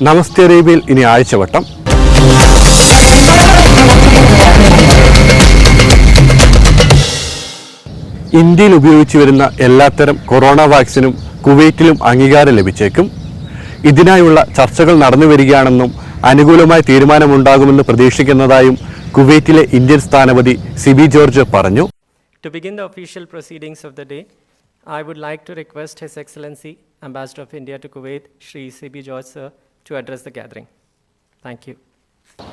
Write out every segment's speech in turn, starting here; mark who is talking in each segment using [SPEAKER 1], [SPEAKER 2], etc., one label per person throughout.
[SPEAKER 1] നമസ്തേ അറേബ്യയിൽ ഇനി ആഴ്ചവട്ടം. ഇന്ത്യയിൽ ഉപയോഗിച്ചു വരുന്ന എല്ലാത്തരം കൊറോണ വാക്സിനും കുവൈറ്റിലും അംഗീകാരം ലഭിച്ചേക്കും. ഇതിനായുള്ള ചർച്ചകൾ നടന്നു വരികയാണെന്നും അനുകൂലമായ തീരുമാനമുണ്ടാകുമെന്ന് പ്രതീക്ഷിക്കുന്നതായും കുവൈറ്റിലെ ഇന്ത്യൻ സ്ഥാനപതി സിബി ജോർജ് പറഞ്ഞു.
[SPEAKER 2] To begin the official proceedings of the day, I would like to request His Excellency, Ambassador of India to Kuwait, Shri C.B. George Sir, to address the gathering. Thank you.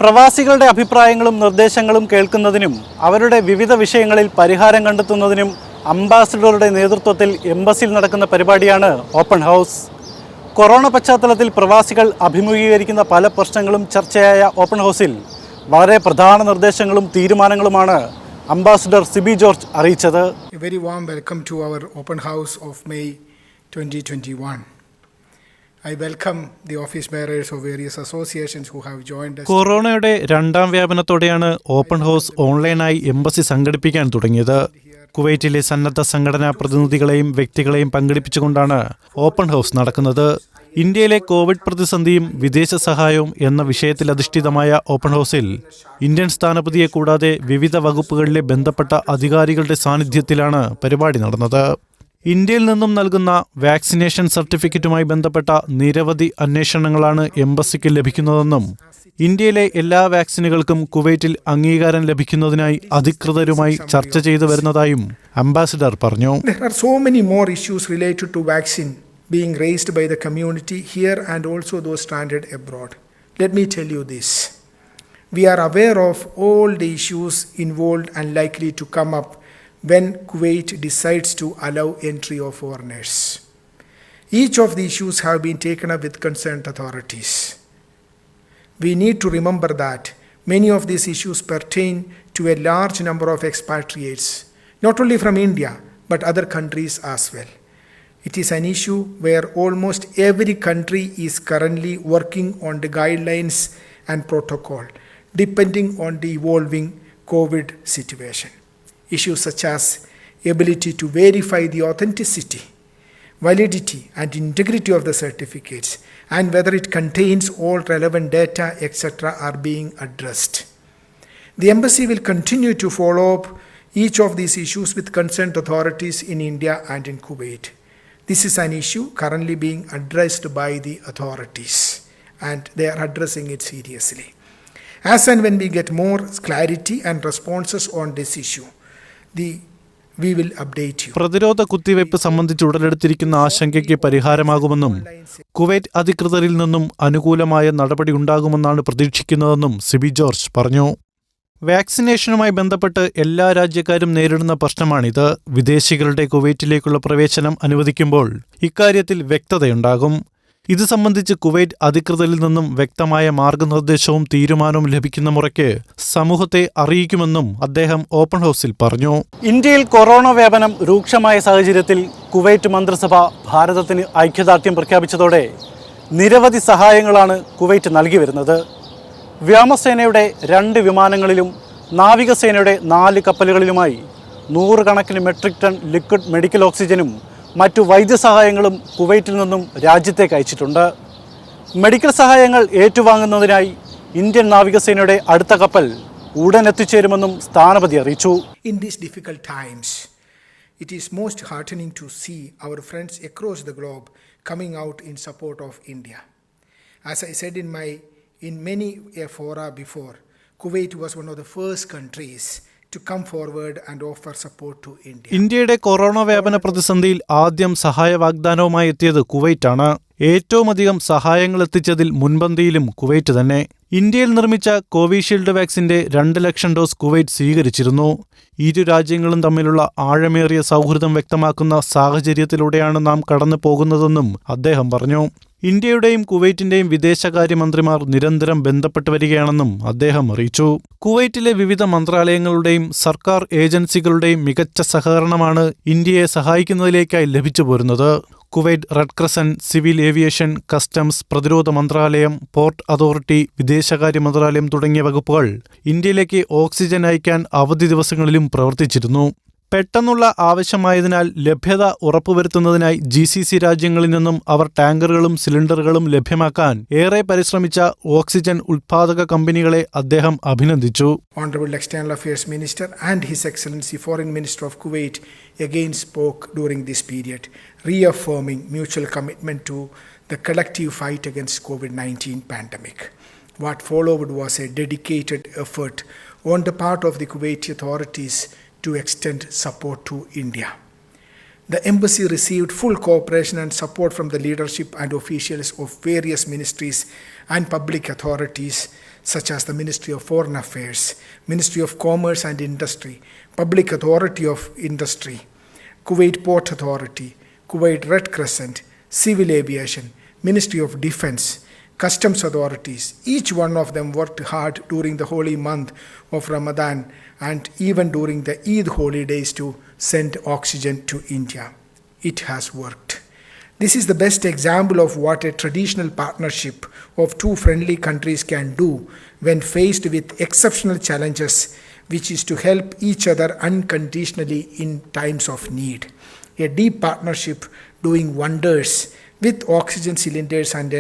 [SPEAKER 3] പ്രവാസികളുടെ അഭിപ്രായങ്ങളും നിർദ്ദേശങ്ങളും കേൾക്കുന്നതിനും അവരുടെ വിവിധ വിഷയങ്ങളിൽ പരിഹാരം കണ്ടെത്തുന്നതിനും അംബാസിഡറുടെ നേതൃത്വത്തിൽ എംബസിയിൽ നടക്കുന്ന പരിപാടിയാണ് ഓപ്പൺ ഹൗസ്. കൊറോണ പശ്ചാത്തലത്തിൽ പ്രവാസികൾ അഭിമുഖീകരിക്കുന്ന പല പ്രശ്നങ്ങളും ചർച്ചയായ ഓപ്പൺ ഹൗസിൽ വളരെ പ്രധാന നിർദ്ദേശങ്ങളും തീരുമാനങ്ങളുമാണ് അംബാസിഡർ സിബി ജോർജ് അറിയിച്ചത്.
[SPEAKER 4] A very warm welcome to our open house of May 2021. I welcome the office bearers of various associations who have joined us.
[SPEAKER 3] കൊറോണയുടെ രണ്ടാം വ്യാപനത്തോടെയാണ് ഓപ്പൺ ഹൗസ് ഓൺലൈനായി എംബസി സംഘടിപ്പിക്കാൻ തുടങ്ങിയത്. കുവൈറ്റിലെ സന്നദ്ധ സംഘടനാ പ്രതിനിധികളെയും വ്യക്തികളെയും പങ്കെടുപ്പിച്ചുകൊണ്ടാണ് ഓപ്പൺ ഹൗസ് നടക്കുന്നത്. ഇന്ത്യയിലെ കോവിഡ് പ്രതിസന്ധിയും വിദേശ സഹായവും എന്ന വിഷയത്തിൽ അധിഷ്ഠിതമായ ഓപ്പൺ ഹൗസിൽ ഇന്ത്യൻ സ്ഥാനപതിയെ കൂടാതെ വിവിധ വകുപ്പുകളിലെ ബന്ധപ്പെട്ട അധികാരികളുടെ സാന്നിധ്യത്തിലാണ് പരിപാടി നടന്നത്. ഇന്ത്യയിൽ നിന്നും നൽകുന്ന വാക്സിനേഷൻ സർട്ടിഫിക്കറ്റുമായി ബന്ധപ്പെട്ട നിരവധി അന്വേഷണങ്ങളാണ് എംബസിക്ക് ലഭിക്കുന്നതെന്നും ഇന്ത്യയിലെ എല്ലാ വാക്സിനുകൾക്കും കുവൈറ്റിൽ അംഗീകാരം ലഭിക്കുന്നതിനായി അധികൃതരുമായി ചർച്ച ചെയ്തു വരുന്നതായും അംബാസിഡർ പറഞ്ഞു.
[SPEAKER 4] There are so many more issues related to vaccine being raised by the community here and also those stranded abroad. Let me tell you this. We are aware of all the issues involved and likely to come up when Kuwait decides to allow entry of foreigners. Each of the issues have been taken up with concerned authorities. We need to remember that many of these issues pertain to a large number of expatriates, not only from India, but other countries as well. It is an issue where almost every country is currently working on the guidelines and protocol, depending on the evolving COVID situation. Issues such as ability to verify the authenticity, validity and integrity of the certificates, and whether it contains all relevant data, etc. are being addressed. The embassy will continue to follow up each of these issues with concerned authorities in India and in Kuwait. This is an issue currently being addressed by the authorities, and they are addressing it seriously. As and when we get more clarity and responses on this issue, we will update you.
[SPEAKER 3] പ്രതിരോധ കുത്തിവയ്പ് സംബന്ധിച്ച് ഉടലെടുത്തിരിക്കുന്ന ആശങ്കയ്ക്ക് പരിഹാരമാകുമെന്നും Kuwait അധികൃതരിൽ നിന്നും അനുകൂലമായ നടപടി ഉണ്ടാകുമെന്നാണ് പ്രതീക്ഷിക്കുന്നതെന്നും Sibi George പറഞ്ഞു. വാക്സിനേഷനുമായി ബന്ധപ്പെട്ട് എല്ലാ രാജ്യക്കാരും നേരിടുന്ന പ്രശ്നമാണിത്. വിദേശികളുടെ കുവൈറ്റിലേക്കുള്ള പ്രവേശനം അനുവദിക്കുമ്പോൾ ഇക്കാര്യത്തിൽ വ്യക്തതയുണ്ടാകും. ഇത് സംബന്ധിച്ച് കുവൈറ്റ് അധികൃതരിൽ നിന്നും വ്യക്തമായ മാർഗനിർദ്ദേശവും തീരുമാനവും ലഭിക്കുന്ന മുറയ്ക്ക് സമൂഹത്തെ അറിയിക്കുമെന്നും അദ്ദേഹം ഓപ്പൺ ഹൗസിൽ പറഞ്ഞു. ഇന്ത്യയിൽ കൊറോണ വ്യാപനം രൂക്ഷമായ സാഹചര്യത്തിൽ കുവൈറ്റ് മന്ത്രിസഭ ഭാരതത്തിന് ഐക്യദാർഢ്യം പ്രഖ്യാപിച്ചതോടെ നിരവധി സഹായങ്ങളാണ് കുവൈറ്റ് നൽകി വരുന്നത്. വ്യോമസേനയുടെ 2 വിമാനങ്ങളിലും നാവികസേനയുടെ 4 കപ്പലുകളിലുമായി 100 കണക്കിന് മെട്രിക് ടൺ ലിക്വിഡ് മെഡിക്കൽ ഓക്സിജനും മറ്റു വൈദ്യസഹായങ്ങളും കുവൈറ്റിൽ നിന്നും രാജ്യത്തേക്ക് അയച്ചിട്ടുണ്ട്. മെഡിക്കൽ സഹായങ്ങൾ ഏറ്റുവാങ്ങുന്നതിനായി ഇന്ത്യൻ നാവികസേനയുടെ അടുത്ത കപ്പൽ ഉടൻ എത്തിച്ചേരുമെന്നും സ്ഥാനപതി അറിയിച്ചു.
[SPEAKER 4] In these difficult times, it is most heartening to see our friends across the globe coming out in support of India. As I said in many fora before, Kuwait was one of the first countries to come forward and offer support to India.
[SPEAKER 3] ഇന്ത്യയുടെ corona വ്യാപന പ്രതിസന്ധിയിൽ ആദ്യം സഹായ വാഗ്ദാനവുമായി എത്തിയത് കുവൈറ്റാണ്. ഏറ്റവും അധികം സഹായങ്ങൾ എത്തിച്ചതിൽ മുൻപന്തിയിലും Kuwait തന്നെ. ഇന്ത്യയിൽ നിർമ്മിച്ച കോവിഷീൽഡ് വാക്സിന്റെ 2 ലക്ഷം ഡോസ് കുവൈറ്റ് സ്വീകരിച്ചിരുന്നു. ഇരു രാജ്യങ്ങളും തമ്മിലുള്ള ആഴമേറിയ സൗഹൃദം വ്യക്തമാക്കുന്ന സാഹചര്യത്തിലൂടെയാണ് നാം കടന്നു പോകുന്നതെന്നും അദ്ദേഹം പറഞ്ഞു. ഇന്ത്യയുടെയും കുവൈറ്റിന്റെയും വിദേശകാര്യമന്ത്രിമാർ നിരന്തരം ബന്ധപ്പെട്ടു വരികയാണെന്നും അദ്ദേഹം അറിയിച്ചു. കുവൈറ്റിലെ വിവിധ മന്ത്രാലയങ്ങളുടെയും സർക്കാർ ഏജൻസികളുടെയും മികച്ച സഹകരണമാണ് ഇന്ത്യയെ സഹായിക്കുന്നതിലേക്കായി ലഭിച്ചു പോരുന്നത്. Kuwait red crescent, civil aviation, customs, പ്രതിരോധ മന്ത്രാലയം, പോർട്ട് അതോറിറ്റി, വിദേശകാര്യ മന്ത്രാലയം തുടങ്ങിയ വകുപ്പുകൾ ഇന്ത്യയിലേക്ക് ഓക്സിജൻ അയക്കാൻ അവധി ദിവസങ്ങളിലും പ്രവർത്തിച്ചിരുന്നു. പെട്ടെന്നുള്ള ആവശ്യമായതിനാൽ ലഭ്യത ഉറപ്പുവരുത്തുന്നതിനായി GCC രാജ്യങ്ങളിൽ നിന്നും അവർ ടാങ്കറുകളും സിലിണ്ടറുകളും ലഭ്യമാക്കാൻ ഏറെ പരിശ്രമിച്ച ഓക്സിജൻ ഉത്പാദക കമ്പനികളെ അദ്ദേഹം അഭിനന്ദിച്ചു.
[SPEAKER 4] Honorable External Affairs Minister and His Excellency Foreign Minister of Kuwait again spoke during this period, reaffirming mutual commitment to the collective fight against COVID-19 pandemic. What followed was a dedicated effort on the part of the Kuwaiti authorities to extend support to India. The embassy received full cooperation and support from the leadership and officials of various ministries and public authorities such as the Ministry of Foreign Affairs, Ministry of Commerce and Industry, Public Authority of Industry, Kuwait Port Authority, Kuwait Red Crescent, Civil Aviation, Ministry of Defense, Customs authorities. Each one of them worked hard during the holy month of Ramadan and even during the Eid holidays to send oxygen to India. It has worked. This is the best example of what a traditional partnership of two friendly countries can do when faced with exceptional challenges, which is to help each other unconditionally in times of need. A deep partnership doing wonders with oxygen cylinders and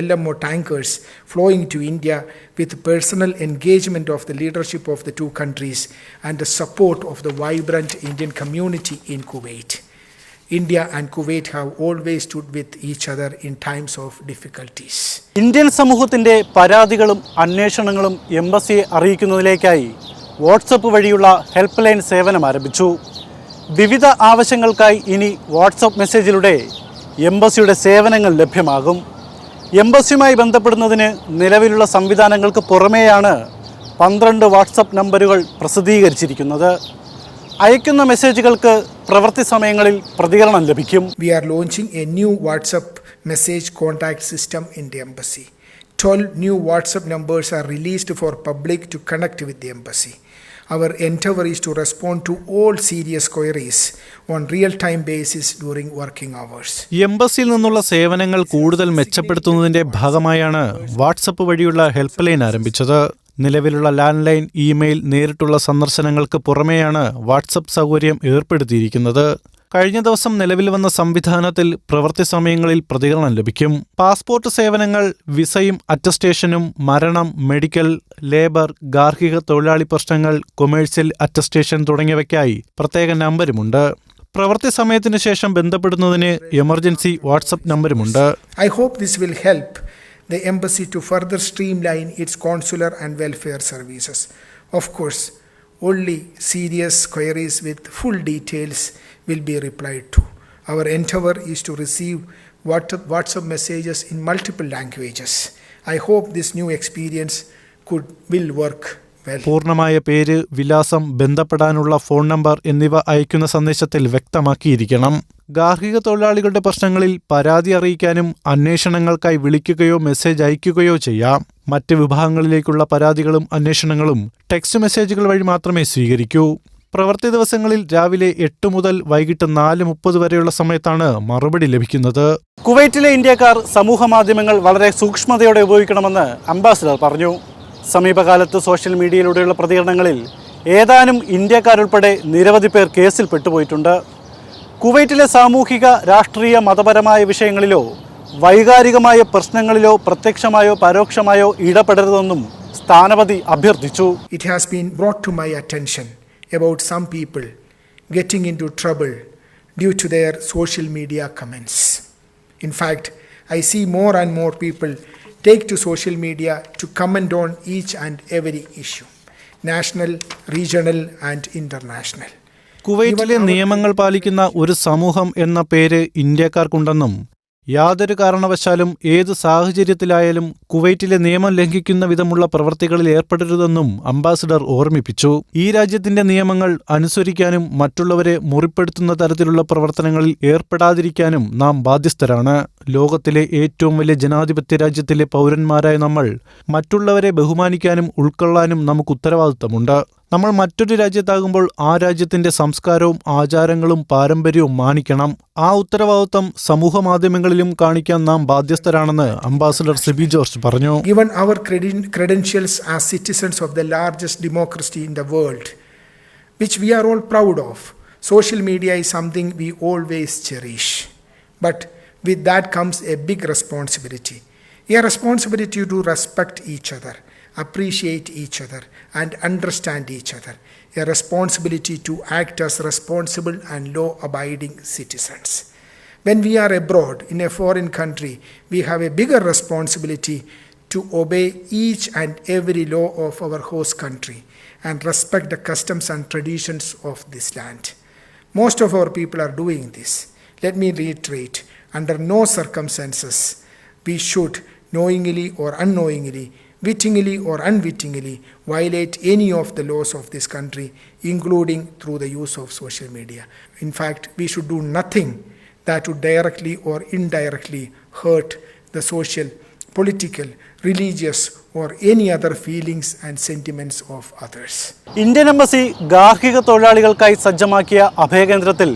[SPEAKER 4] LMO tankers flowing to India with personal engagement of the leadership of the two countries and the support of the vibrant Indian community in Kuwait. India and Kuwait have always stood with each other in times of difficulties.
[SPEAKER 5] Indian സമൂഹത്തിന്റെ പരാതികളും അന്വേഷണങ്ങളും എംബസിയെ അറിയിക്കുന്നതിലേക്കായി WhatsApp വഴിയുള്ള help line സേവനം ആരംഭിച്ചു. വിവിധ ആവശ്യങ്ങൾക്കായി ഇനി WhatsApp മെസ്സേജിലൂടെ എംബസിയുടെ സേവനങ്ങൾ ലഭ്യമാകും. എംബസിയുമായി ബന്ധപ്പെടുന്നതിന് നിലവിലുള്ള സംവിധാനങ്ങൾക്ക് പുറമേയാണ് 12 വാട്സപ്പ് നമ്പറുകൾ പ്രസിദ്ധീകരിച്ചിരിക്കുന്നത്. അയക്കുന്ന മെസ്സേജുകൾക്ക് പ്രവൃത്തി സമയങ്ങളിൽ പ്രതികരണം ലഭിക്കും.
[SPEAKER 4] We are launching a new WhatsApp message contact system in the embassy. 12 new WhatsApp numbers are released for public to connect with the embassy. Our endeavor is to respond to all serious queries on real-time basis during working hours.
[SPEAKER 3] എംബസിയിൽ നിന്നുള്ള സേവനങ്ങൾ കൂടുതൽ മെച്ചപ്പെടുത്തുന്നതിന്റെ ഭാഗമായാണ് WhatsApp വഴിയുള്ള help line ആരംഭിച്ചത്. നിലവിലുള്ള land line, email, നേരിട്ടുള്ള സന്ദർശനങ്ങൾക്ക് പുറമെയാണ് WhatsApp സൗകര്യം ഏർപ്പെടുത്തിയിരിക്കുന്നത്. കഴിഞ്ഞ ദിവസം നിലവിൽ വന്ന സംവിധാനത്തിൽ പ്രവൃത്തി സമയങ്ങളിൽ പ്രതികരണം ലഭിക്കും. പാസ്പോർട്ട് സേവനങ്ങൾ, വിസയും അറ്റസ്റ്റേഷനും, മരണം, മെഡിക്കൽ, ലേബർ, ഗാർഹിക തൊഴിലാളി പ്രശ്നങ്ങൾ, കൊമേഴ്സ്യൽ അറ്റസ്റ്റേഷൻ തുടങ്ങിയവയ്ക്കായി പ്രത്യേക നമ്പരുമുണ്ട്. പ്രവൃത്തി സമയത്തിന് ശേഷം ബന്ധപ്പെടുന്നതിന് എമർജൻസി വാട്സപ്പ് നമ്പരുമുണ്ട്.
[SPEAKER 4] I hope this will help the embassy to further streamline its consular and welfare services. Of course, only serious queries with full details will be replied to. Our endeavor is to receive WhatsApp messages in multiple languages. I hope this new experience will work well.
[SPEAKER 3] പൂർണ്ണമായ പേര്, വിലാസം, ബന്ധപ്പെടാനുള്ള phone number എന്നിവ അയക്കുന്ന സന്ദേശത്തിൽ വ്യക്തമാക്കിയിരിക്കണം. ഗാർഹിക തൊഴിലാളികളുടെ പ്രശ്നങ്ങളിൽ പരാതി അറിയിക്കാനും അന്വേഷണങ്ങൾക്കായി വിളിക്കുകയോ മെസ്സേജ് അയക്കുകയോ ചെയ്യാം. മറ്റ് വിഭാഗങ്ങളിലേക്കുള്ള പരാതികളും അന്വേഷണങ്ങളും ടെക്സ്റ്റ് മെസ്സേജുകൾ വഴി മാത്രമേ സ്വീകരിക്കൂ. പ്രവൃത്തി ദിവസങ്ങളിൽ രാവിലെ 8 മുതൽ വൈകിട്ട് 4:30 വരെയുള്ള സമയത്താണ് മറുപടി ലഭിക്കുന്നത്.
[SPEAKER 5] കുവൈറ്റിലെ ഇന്ത്യക്കാർ സമൂഹ മാധ്യമങ്ങൾ വളരെ സൂക്ഷ്മതയോടെ ഉപയോഗിക്കണമെന്ന് അംബാസിഡർ പറഞ്ഞു. സമീപകാലത്ത് സോഷ്യൽ മീഡിയയിലൂടെയുള്ള പ്രതികരണങ്ങളിൽ ഏതാനും ഇന്ത്യക്കാരുൾപ്പെടെ നിരവധി പേർ കേസിൽ പെട്ടുപോയിട്ടുണ്ട്. കുവൈറ്റിലെ സാമൂഹിക, രാഷ്ട്രീയ, മതപരമായ വിഷയങ്ങളിലോ വൈകാരികമായ പ്രശ്നങ്ങളിലോ പ്രത്യക്ഷമായോ പരോക്ഷമായോ ഇടപെടരുതെന്നും സ്ഥാനപതി അഭ്യർത്ഥിച്ചു.
[SPEAKER 4] It has been brought to my attention about some people getting into trouble due to their social media comments. In fact, I see more and more people take to social media to comment on each and every issue, national, regional and international.
[SPEAKER 3] കുവൈറ്റിലെ നിയമങ്ങൾ പാലിക്കുന്ന ഒരു സമൂഹം എന്ന പേര് ഇന്ത്യക്കാർക്കുണ്ടെന്നും യാതൊരു കാരണവശാലും ഏതു സാഹചര്യത്തിലായാലും കുവൈറ്റിലെ നിയമം ലംഘിക്കുന്ന വിധമുള്ള പ്രവൃത്തികളിൽ ഏർപ്പെടരുതെന്നും അംബാസിഡർ ഓർമ്മിപ്പിച്ചു. ഈ രാജ്യത്തിന്റെ നിയമങ്ങൾ അനുസരിക്കാനും മറ്റുള്ളവരെ മുറിപ്പെടുത്തുന്ന തരത്തിലുള്ള പ്രവർത്തനങ്ങളിൽ ഏർപ്പെടാതിരിക്കാനും നാം ബാധ്യസ്ഥരാണ്. ലോകത്തിലെ ഏറ്റവും വലിയ ജനാധിപത്യ രാജ്യത്തിലെ പൗരന്മാരായ നമ്മൾ മറ്റുള്ളവരെ ബഹുമാനിക്കാനും ഉൾക്കൊള്ളാനും നമുക്ക് ഉത്തരവാദിത്തമുണ്ട്. നമ്മൾ മറ്റൊരു രാജ്യത്താകുമ്പോൾ ആ രാജ്യത്തിന്റെ സംസ്കാരവും ആചാരങ്ങളും പാരമ്പര്യവും മാനിക്കണം. ആ ഉത്തരവാദിത്തം സമൂഹ മാധ്യമങ്ങളിലും കാണിക്കാൻ നാം ബാധ്യസ്ഥരാണെന്ന് അംബാസഡർ സിബി ജോർജ് പറഞ്ഞു.
[SPEAKER 4] Given our credentials as citizens of the largest democracy in the world, which we are all proud of. Social media is something we always cherish. But with that comes a big responsibility. A responsibility to respect each other, appreciate each other, and understand each other. A responsibility to act as responsible and law-abiding citizens. When we are abroad in a foreign country, we have a bigger responsibility to obey each and every law of our host country and respect the customs and traditions of this land. Most of our people are doing this. Let me reiterate, under no circumstances we should knowingly or unknowingly, wittingly or unwittingly violate any of the laws of this country, including through the use of social media. In fact, we should do nothing that would directly or indirectly hurt the social, political, religious or any other feelings and sentiments of others.
[SPEAKER 5] Indian embassy ഗാർഹിക തൊഴിലാളികൾക്കായി സജ്ജമാക്കിയ അഭയകേന്ദ്രത്തിൽ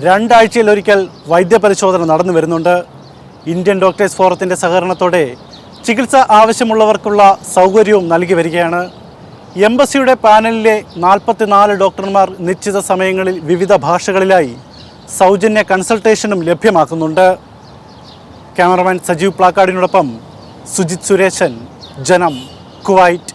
[SPEAKER 5] 2 ആഴ്ചയിലൊരിക്കൽ വൈദ്യപരിശോധന നടന്നു വരുന്നുണ്ട്. Indian doctors ഫോറത്തിൻ്റെ സഹകരണത്തോടെ ചികിത്സ ആവശ്യമുള്ളവർക്കുള്ള സൗകര്യവും നൽകി വരികയാണ്. എംബസിയുടെ പാനലിലെ 44 ഡോക്ടർമാർ നിശ്ചിത സമയങ്ങളിൽ വിവിധ ഭാഷകളിലായി സൗജന്യ കൺസൾട്ടേഷനും ലഭ്യമാക്കുന്നുണ്ട്. ക്യാമറമാൻ സജീവ് പ്ലാക്കാടിനോടൊപ്പം സുജിത് സുരേശൻ, ജനം, കുവൈറ്റ്.